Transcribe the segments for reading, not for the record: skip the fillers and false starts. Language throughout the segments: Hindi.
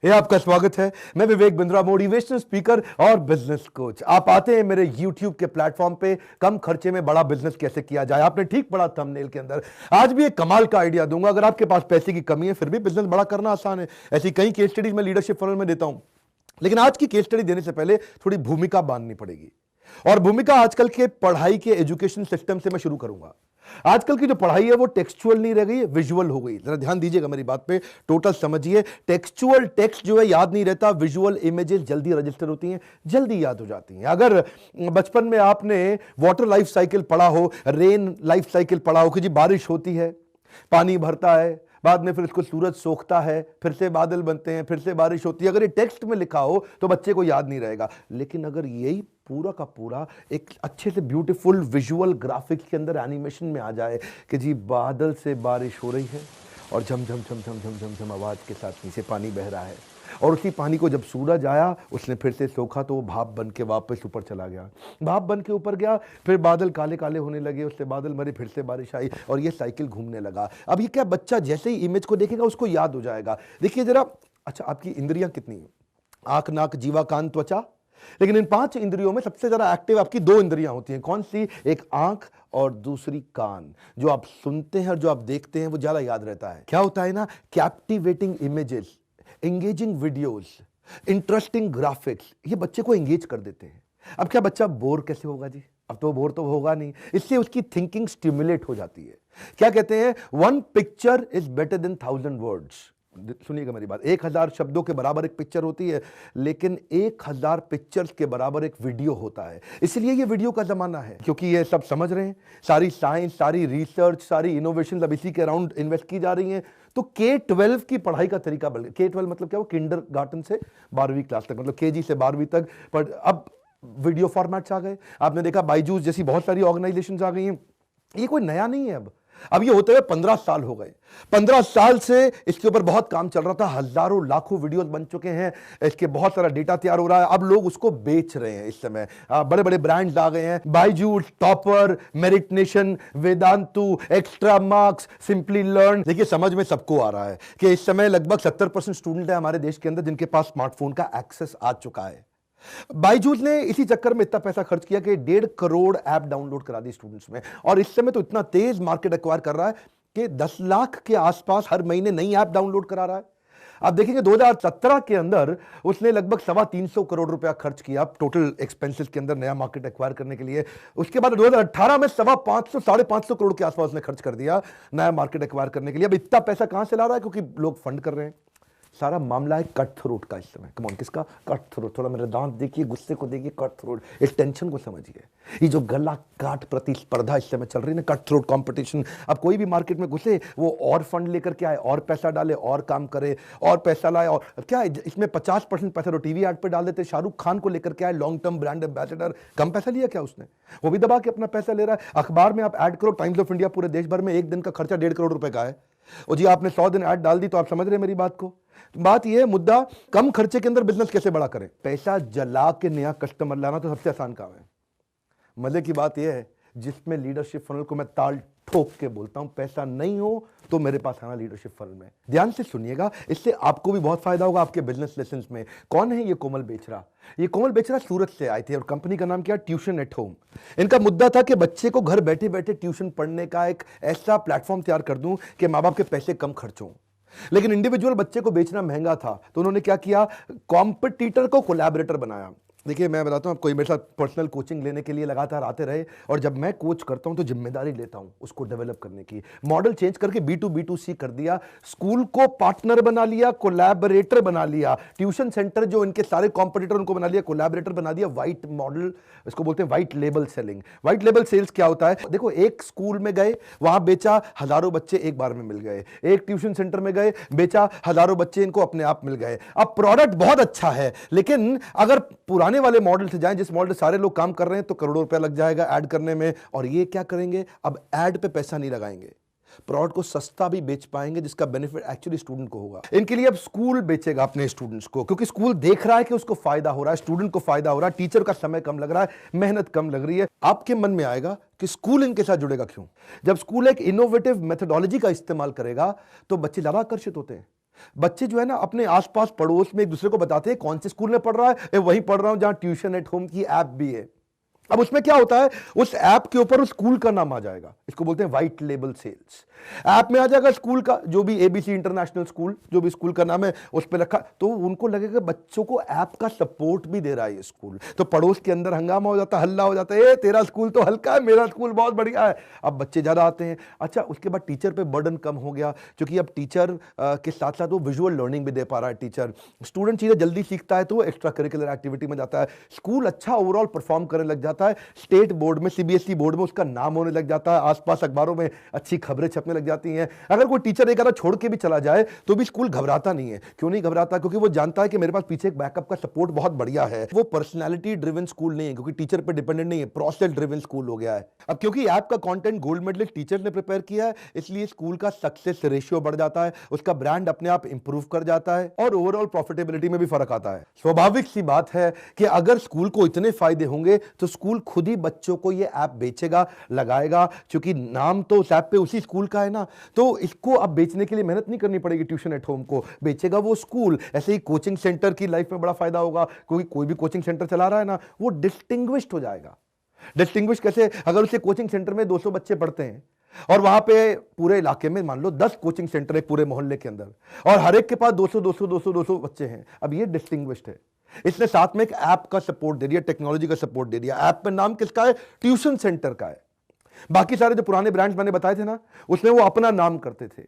आपका स्वागत है। मैं विवेक बिंद्रा, मोटिवेशनल स्पीकर और बिजनेस कोच। आप आते हैं मेरे YouTube के प्लेटफॉर्म पे कम खर्चे में बड़ा बिजनेस कैसे किया जाए। आपने ठीक पढ़ा थंबनेल के अंदर। आज भी एक कमाल का आइडिया दूंगा। अगर आपके पास पैसे की कमी है फिर भी बिजनेस बड़ा करना आसान है। ऐसी कई केस स्टडीज में लीडरशिप फनल में देता हूं, लेकिन आज की केस स्टडी देने से पहले थोड़ी भूमिका बांधनी पड़ेगी। और भूमिका आजकल के पढ़ाई के एजुकेशन सिस्टम से मैं शुरू करूंगा। आजकल की जो पढ़ाई है वो टेक्सचुअल नहीं रह गई, विजुअल हो गई। जरा ध्यान दीजिएगा मेरी बात पे, टोटल समझिए। टेक्सचुअल टेक्स्ट जो है याद नहीं रहता, विजुअल इमेजेस जल्दी रजिस्टर होती हैं, जल्दी याद हो जाती हैं। अगर बचपन में आपने वाटर लाइफ साइकिल पढ़ा हो, रेन लाइफ साइकिल पढ़ा हो कि जी बारिश होती है, पानी भरता है, बाद में फिर इसको सूरज सोखता है, फिर से बादल बनते हैं, फिर से बारिश होती है, अगर ये टेक्स्ट में लिखा हो तो बच्चे को याद नहीं रहेगा। लेकिन अगर यही पूरा का पूरा एक अच्छे से ब्यूटीफुल विजुअल ग्राफिक्स के अंदर एनिमेशन में आ जाए कि जी बादल से बारिश हो रही है और झम झम झम झम झम झम झम आवाज के साथ नीचे पानी बह रहा है, और उसी पानी को जब सूरज आया उसने फिर से सोखा तो वो भाप बन के वापस ऊपर चला गया, भाप बन के ऊपर गया, फिर बादल काले काले होने लगे, उससे बादल मरे, फिर से बारिश आई और ये साइकिल घूमने लगा। अब ये क्या, बच्चा जैसे ही इमेज को देखेगा उसको याद हो जाएगा। देखिए जरा, अच्छा आपकी इंद्रियां कितनी है? आंख, नाक, जीवा, कान, त्वचा। लेकिन इन 5 इंद्रियों में सबसे ज्यादा एक्टिव आपकी 2 इंद्रियां होती हैं। कौन सी? एक आंख और दूसरी कान। जो आप सुनते हैं और जो आप देखते हैं वो ज्यादा याद रहता है। क्या होता है ना, captivating images, engaging videos, interesting graphics, ये बच्चे को एंगेज कर देते हैं। अब क्या बच्चा बोर कैसे होगा जी? अब तो बोर तो होगा नहीं, इससे उसकी थिंकिंग स्टिमुलेट हो जाती है। क्या कहते हैं, 1 picture is better than 1000 words. सुनिएगा मेरी बात, 1000 शब्दों के बराबर एक पिक्चर होती है, लेकिन 1000 पिक्चर्स के बराबर एक वीडियो होता है। इसलिए ये वीडियो का जमाना है, क्योंकि ये सब समझ रहे हैं, सारी साइंस, सारी रिसर्च, सारी इनोवेशन अब इसी के अराउंड इन्वेस्ट की जा रही हैं। तो K-12 की पढ़ाई का तरीका बदल गया। K-12 मतलब क्या? वो किंडरगार्टन से 12वीं क्लास तक, मतलब KG से 12वीं तक। पर अब वीडियो फॉर्मेट्स आ गए। आपने देखा बायजूस जैसी बहुत सारी ऑर्गेनाइजेशंस आ गई हैं। ये कोई नया नहीं है। अब ये होते हुए 15 साल हो गए। 15 साल से इसके ऊपर बहुत काम चल रहा था, हजारों लाखों वीडियोस बन चुके हैं, इसके बहुत सारा डेटा तैयार हो रहा है। अब लोग उसको बेच रहे हैं। इस समय बड़े बड़े ब्रांड्स आ गए हैं, Byju's, topper, merit nation, Vedantu, extra marks, simply learn. देखिए समझ में सबको आ रहा है कि इस समय लगभग 70% स्टूडेंट है हमारे देश के अंदर जिनके पास स्मार्टफोन का एक्सेस आ चुका है। बायजूस ने इसी चक्कर में इतना पैसा खर्च किया कि 1.5 करोड़ ऐप डाउनलोड करा दी स्टूडेंट्स में, और इस समय तो इतना तेज मार्केट एक्वायर कर रहा है कि 10 लाख के आसपास हर महीने नई ऐप डाउनलोड करा रहा है। आप देखेंगे 2017 के अंदर उसने लगभग 325 करोड़ रुपया खर्च किया टोटल एक्सपेंसेस के अंदर नया मार्केट एक्वायर करने के लिए। उसके बाद 2018 में 550 करोड़ के आसपास उसने खर्च कर दिया नया मार्केट एक्वायर करने के लिए। अब इतना पैसा कहां से ला रहा है? क्योंकि लोग फंड कर रहे हैं। सारा मामला है कट थ्रोट का इस समय। कम ऑन, किसका? Cut throat. थोड़ा मेरे दांत देखिए, गुस्से को देखिए, कट थ्रोट, इस टेंशन को समझिए। ये जो गला काट प्रतिस्पर्धा इस समय चल रही है ना, कट थ्रोट कंपटीशन। अब कोई भी मार्केट में घुसे वो और फंड लेकर के आए, और पैसा डाले, और काम करे, और पैसा लाए। और क्या है इसमें 50% पैसा तो टीवी एड पे डाल देते। शाहरुख खान को लेकर के आए लॉन्ग टर्म ब्रांड एम्बेसडर, कम पैसा लिया क्या उसने? वो भी दबा के अपना पैसा ले रहा है। अखबार में आप ऐड करो, टाइम्स ऑफ इंडिया पूरे देश भर में एक दिन का खर्चा 1.5 करोड़ रुपए का है। और जी आपने 100 दिन ऐड डाल दी, तो आप समझ रहे हैं मेरी बात को। बात यह है, मुद्दा कम खर्चे के अंदर बिजनेस कैसे बड़ा करें। पैसा जला के नया कस्टमर लाना तो सबसे आसान काम है। मजे की बात यह है, जिसमें लीडरशिप फनल को मैं ताल ठोक के बोलता हूं, पैसा नहीं हो तो मेरे पास आना लीडरशिप फनल में। ध्यान से सुनिएगा, इससे आपको भी बहुत फायदा होगा आपके बिजनेस लेसन्स में। कौन है ये कोमल बेचरा? ये कोमल बेचरा सूरत से आए थे और कंपनी का नाम क्या? Tuition at home. इनका मुद्दा था कि बच्चे को घर बैठे बैठे ट्यूशन पढ़ने का एक ऐसा प्लेटफॉर्म तैयार कर दूं कि माँ बाप के पैसे कम खर्च हों। लेकिन इंडिविजुअल बच्चे को बेचना महंगा था, तो उन्होंने क्या किया, कॉम्पिटिटर को कोलैबोरेटर बनाया। देखिए मैं बताता हूँ, कोई मेरे साथ पर्सनल कोचिंग लेने के लिए लगातार आते रहे, और जब मैं कोच करता हूँ तो जिम्मेदारी लेता हूँ उसको डेवलप करने की। मॉडल चेंज करके B2B2C कर दिया, स्कूल को पार्टनर बना लिया, कोलैबोरेटर बना लिया। ट्यूशन सेंटर जो इनके सारे कॉम्पिटिटर उनको बना लिया, कोलैबोरेटर बना दिया। व्हाइट मॉडल, इसको बोलते हैं white label selling. White label sales क्या होता है? देखो, एक स्कूल में गए, वहां बेचा, हजारों बच्चे एक बार में मिल गए। एक ट्यूशन सेंटर में गए, बेचा, हजारों बच्चे इनको अपने आप मिल गए। अब प्रोडक्ट बहुत अच्छा है, लेकिन अगर पुराने वाले मॉडल से जाएं, जिस मॉडल से सारे लोग काम कर रहे हैं, तो करोड़ों रुपया लग जाएगा ऐड करने में। और ये क्या करेंगे, अब ऐड पे पैसा नहीं लगाएंगे, प्रोडक्ट को सस्ता भी बेच पाएंगे, जिसका बेनिफिट एक्चुअली स्टूडेंट को होगा। इनके लिए अब स्कूल बेचेगा अपने स्टूडेंट्स को, क्योंकि स्कूल देख रहा है कि उसको फायदा हो रहा है, स्टूडेंट को फायदा हो रहा है, टीचर का समय कम लग रहा है, मेहनत कम लग रही है। आपके मन में आएगा कि स्कूल इनके साथ जुड़ेगा क्यों? जब स्कूल एक इनोवेटिव मेथोडोलॉजी का इस्तेमाल करेगा तो बच्चे ज्यादा आकर्षित होते हैं। बच्चे जो है ना अपने आसपास पड़ोस में एक दूसरे को बताते हैं कौन से स्कूल में पढ़ रहा है, वहीं पढ़ रहा हूं जहां ट्यूशन एट होम की ऐप भी है। अब उसमें क्या होता है, उस ऐप के ऊपर उस स्कूल का नाम आ जाएगा, इसको बोलते हैं व्हाइट लेबल सेल्स। ऐप में आ जाएगा स्कूल का, जो भी एबीसी इंटरनेशनल स्कूल, जो भी स्कूल का नाम है उस पर रखा, तो उनको लगेगा बच्चों को ऐप का सपोर्ट भी दे रहा है ये स्कूल। तो पड़ोस के अंदर हंगामा हो जाता है, हल्ला हो जाता है, ए तेरा स्कूल तो हल्का है, मेरा स्कूल बहुत बढ़िया है। अब बच्चे ज्यादा आते हैं। अच्छा, उसके बाद टीचर पे बर्डन कम हो गया, क्योंकि अब टीचर के साथ साथ वो विजुअल लर्निंग भी दे पा रहा है। टीचर स्टूडेंट चीजें जल्दी सीखता है तो वो एक्स्ट्रा करिकुलर एक्टिविटी में जाता है। स्कूल अच्छा ओवरऑल परफॉर्म करने लग जाता है। स्टेट बोर्ड में, सीबीएसई बोर्ड में उसका नाम होने लग जाता है। आसपास अखबारों में अच्छी खबरें छपने लग जाती हैं। अगर कोई टीचर एक आधा छोड़ के भी चला जाए तो भी स्कूल घबराता नहीं है। क्यों नहीं घबराता? क्योंकि वो जानता है कि मेरे पास पीछे एक बैकअप का सपोर्ट बहुत बढ़िया है। वो पर्सनैलिटी ड्रिवन स्कूल नहीं है, क्योंकि टीचर पे डिपेंडेंट नहीं है, प्रोसेस ड्रिवन स्कूल हो गया है। अब क्योंकि ऐप का कंटेंट गोल्ड मेडलिस्ट टीचर ने प्रिपेयर किया है, इसलिए स्कूल का सक्सेस रेशियो बढ़ जाता है, उसका ब्रांड अपने आप इंप्रूव कर जाता है और ओवरऑल प्रॉफिटेबिलिटी में भी फर्क आता है। स्वाभाविक सी बात है कि अगर स्कूल को इतने फायदे होंगे तो स्कूल खुद ही बच्चों को ये ऐप बेचेगा, लगाएगा, क्योंकि नाम तो उस ऐप पे उसी स्कूल का है ना। तो इसको अब बेचने के लिए मेहनत नहीं करनी पड़ेगी, ट्यूशन एट होम को बेचेगा वो स्कूल। ऐसे ही कोचिंग सेंटर की लाइफ में बड़ा फायदा होगा, क्योंकि कोई भी कोचिंग सेंटर चला रहा है ना, वो डिस्टिंग्विश्ड हो जाएगा। डिस्टिंग्विश कैसे? अगर उसे कोचिंग सेंटर में 200 बच्चे पढ़ते हैं और वहां पे पूरे इलाके में मान लो 10 कोचिंग सेंटर है पूरे मोहल्ले के अंदर, और हर एक के पास 200 बच्चे हैं, अब ये डिस्टिंग्विश्ड है। इसने साथ में एक ऐप का सपोर्ट दे दिया, टेक्नोलॉजी का सपोर्ट दे दिया। ऐप में नाम किसका है? ट्यूशन सेंटर का है। बाकी सारे जो पुराने ब्रांड्स मैंने बताए थे ना, उसमें वो अपना नाम करते थे।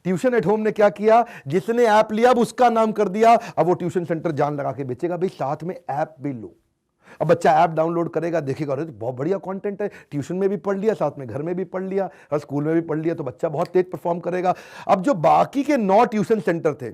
ट्यूशन एट होम ने क्या किया, जिसने ऐप लिया अब उसका नाम कर दिया। अब वो ट्यूशन सेंटर जान लगा के बेचेगा, भाई साथ में ऐप भी लो। अब बच्चा ऐप डाउनलोड करेगा, देखेगा अरे तो बहुत बढ़िया कंटेंट है, ट्यूशन में भी पढ़ लिया, साथ में घर में भी पढ़ लिया और स्कूल में भी पढ़ लिया, तो बच्चा बहुत तेज परफॉर्म करेगा। अब जो बाकी के 9 ट्यूशन सेंटर थे,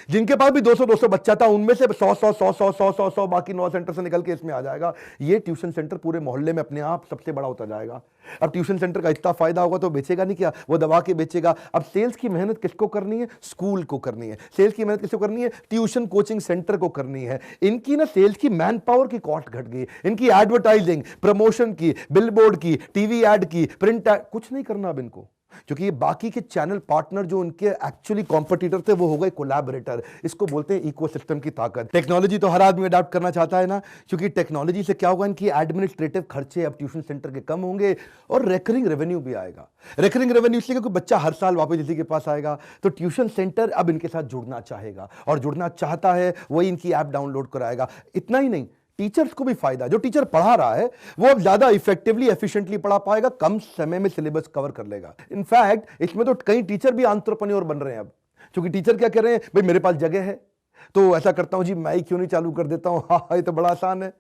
जिनके पास भी 200 बच्चा था, उनमें से 100 बाकी 9 सेंटर से निकल के इसमें आ जाएगा। ये ट्यूशन सेंटर पूरे मोहल्ले में अपने आप सबसे बड़ा होता जाएगा। अब ट्यूशन सेंटर का इतना फायदा होगा तो बेचेगा नहीं क्या, वो दबा के बेचेगा। अब सेल्स की मेहनत किसको करनी है? स्कूल को करनी है। सेल्स की मेहनत किसको करनी है? ट्यूशन कोचिंग सेंटर को करनी है। इनकी ना सेल्स की मैन पावर की कॉस्ट घट गई, इनकी एडवर्टाइजिंग, प्रमोशन की, बिलबोर्ड की, टीवी एड की, प्रिंट एड, कुछ नहीं करना अब इनको, क्योंकि ये बाकी के चैनल पार्टनर जो उनके एक्चुअली कॉम्पिटिटर थे वो हो गए कोलैबोरेटर। इसको बोलते हैं इकोसिस्टम की ताकत। टेक्नोलॉजी तो हर आदमी अडॉप्ट करना चाहता है ना, क्योंकि टेक्नोलॉजी से क्या होगा, इनकी एडमिनिस्ट्रेटिव खर्चे अब ट्यूशन सेंटर के कम होंगे और रेकरिंग रेवेन्यू भी आएगा। रेकरिंग रेवेन्यू इसलिए क्योंकि बच्चा हर साल वापस इसी के पास आएगा, तो ट्यूशन सेंटर अब इनके साथ जुड़ना चाहेगा और जुड़ना चाहता है, वही इनकी ऐप डाउनलोड कराएगा। इतना ही नहीं, टीचर्स को भी फायदा, जो टीचर पढ़ा रहा है वो अब ज्यादा इफेक्टिवली एफिशिएंटली पढ़ा पाएगा, कम समय में सिलेबस कवर कर लेगा। इनफैक्ट इसमें तो कई टीचर भी एंटरप्रेन्योर बन रहे हैं अब, क्योंकि टीचर क्या कह रहे हैं, भाई मेरे पास जगह है तो ऐसा करता हूं जी, मैं ही क्यों नहीं चालू कर देता हूं, हाँ ये तो बड़ा आसान है।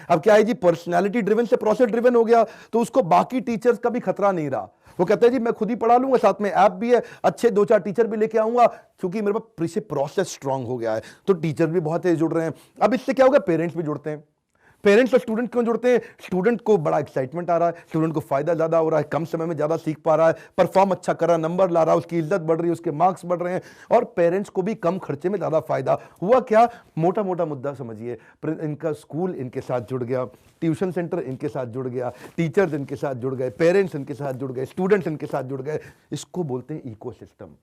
अब क्या है जी, पर्सनैलिटी ड्रिवन से प्रोसेस ड्रिवन हो गया, तो उसको बाकी टीचर्स का भी खतरा नहीं रहा। वो कहते हैं जी मैं खुद ही पढ़ा लूंगा, साथ में ऐप भी है, अच्छे 2-4 टीचर भी लेके आऊंगा, क्योंकि मेरे पास पीछे प्रोसेस स्ट्रांग हो गया है। तो टीचर भी बहुत तेज जुड़ रहे हैं। अब इससे क्या होगा, पेरेंट्स भी जुड़ते हैं। पेरेंट्स और स्टूडेंट क्यों जुड़ते हैं? स्टूडेंट को बड़ा एक्साइटमेंट आ रहा है, स्टूडेंट को फायदा ज्यादा हो रहा है, कम समय में ज्यादा सीख पा रहा है, परफॉर्म अच्छा कर रहा है, नंबर ला रहा है, उसकी इज्जत बढ़ रही है, उसके मार्क्स बढ़ रहे हैं, और पेरेंट्स को भी कम खर्चे में ज्यादा फायदा हुआ। क्या मोटा मोटा मुद्दा समझिए, इनका स्कूल इनके साथ जुड़ गया, ट्यूशन सेंटर इनके साथ जुड़ गया, टीचर्स इनके साथ जुड़ गए, पेरेंट्स इनके साथ जुड़ गए, स्टूडेंट्स इनके साथ जुड़ गए। इसको बोलते हैं इकोसिस्टम।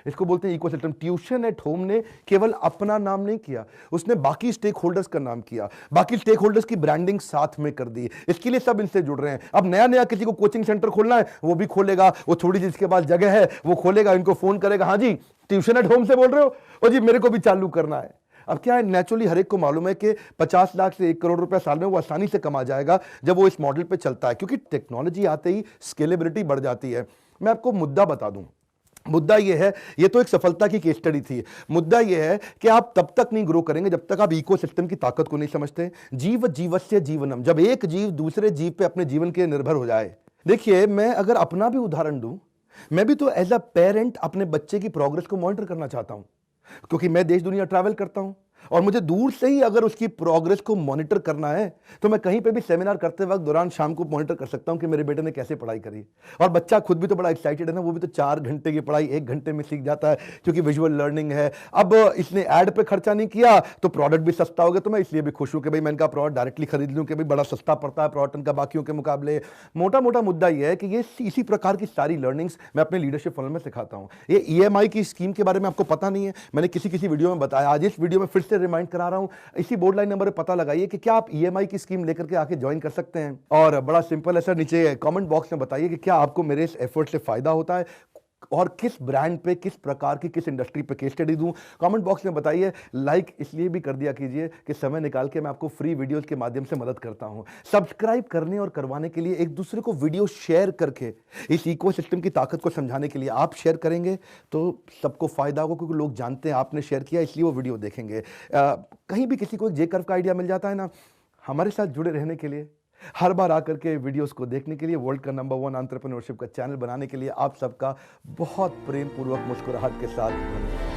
इसको बोलते हैं इकोसिस्टम। ट्यूशन एट होम ने केवल अपना नाम नहीं किया, उसने बाकी स्टेक होल्डर्स का नाम किया, बाकी स्टेक होल्डर्स की ब्रांडिंग साथ में कर दी। इसके लिए सब इनसे जुड़ रहे हैं। अब नया नया किसी को कोचिंग सेंटर खोलना है, वो भी खोलेगा, वो थोड़ी जिसके पास जगह है वो खोलेगा, इनको फोन करेगा, हाँ जी ट्यूशन एट होम से बोल रहे हो, ओ जी मेरे को भी चालू करना है। अब क्या है, नेचुरली हर एक को मालूम है कि 50 लाख से 1 करोड़ रुपया साल में वो आसानी से कमा जाएगा जब वो इस मॉडल पे चलता है, क्योंकि टेक्नोलॉजी आते ही स्केलेबिलिटी बढ़ जाती है। मैं आपको मुद्दा बता दूं, मुद्दा यह है, ये तो एक सफलता की केस स्टडी थी, मुद्दा यह है कि आप तब तक नहीं ग्रो करेंगे जब तक आप इकोसिस्टम की ताकत को नहीं समझते। जीव जीवस्य जीवनम, जब एक जीव दूसरे जीव पे अपने जीवन के निर्भर हो जाए। देखिए, मैं अगर अपना भी उदाहरण दूं, मैं भी तो एज अ पेरेंट अपने बच्चे की प्रोग्रेस को मॉनिटर करना चाहता हूं, क्योंकि मैं देश दुनिया ट्रैवल करता हूं। और मुझे दूर से ही अगर उसकी प्रोग्रेस को मॉनिटर करना है तो मैं कहीं पे भी सेमिनार करते वक्त दौरान शाम को मॉनिटर कर सकता हूं कि मेरे बेटे ने कैसे पढ़ाई करी। और बच्चा खुद भी तो बड़ा एक्साइटेड है ना, वो भी तो 4 घंटे की पढ़ाई 1 घंटे में सीख जाता है क्योंकि विजुअल लर्निंग है। अब इसने ऐड पे खर्चा नहीं किया तो प्रोडक्ट भी सस्ता हो गया, तो मैं इसलिए भी खुश हूं कि भाई मैं इनका प्रोडक्ट डायरेक्टली खरीद लूं कि भाई बड़ा सस्ता पड़ता है प्रोडक्ट इनका बाकियों के मुकाबले। मोटा मोटा मुद्दा यह है कि ये इसी प्रकार की सारी लर्निंग्स मैं अपने लीडरशिप फनल में सिखाता हूं। ये ईएमआई की स्कीम के बारे में आपको पता नहीं है, मैंने किसी वीडियो में बताया, आज इस वीडियो में फिर से रिमाइंड करा रहा हूं। इसी बोर्ड लाइन नंबर पे पता लगाइए कि क्या आप ईएमआई की स्कीम लेकर के आके ज्वाइन कर सकते हैं। और बड़ा सिंपल है सर, नीचे कमेंट बॉक्स में बताइए कि क्या आपको मेरे इस एफर्ट से फायदा होता है और किस ब्रांड पे, किस प्रकार की, किस इंडस्ट्री पे केस स्टडी दूं। कमेंट बॉक्स में बताइए। लाइक इसलिए भी कर दिया कीजिए कि समय निकाल के मैं आपको फ्री वीडियोस के माध्यम से मदद करता हूं। सब्सक्राइब करने और करवाने के लिए एक दूसरे को वीडियो शेयर करके इस इकोसिस्टम की ताकत को समझाने के लिए आप शेयर करेंगे तो सबको फायदा होगा, क्योंकि लोग जानते हैं आपने शेयर किया इसलिए वो वीडियो देखेंगे। कहीं भी किसी को एक जे कर्व का आइडिया मिल जाता है ना, हमारे साथ जुड़े रहने के लिए, हर बार आकर के वीडियोस को देखने के लिए, वर्ल्ड का नंबर 1 एंटरप्रेन्योरशिप का चैनल बनाने के लिए आप सबका बहुत प्रेम पूर्वक मुस्कुराहट के साथ धन्यवाद।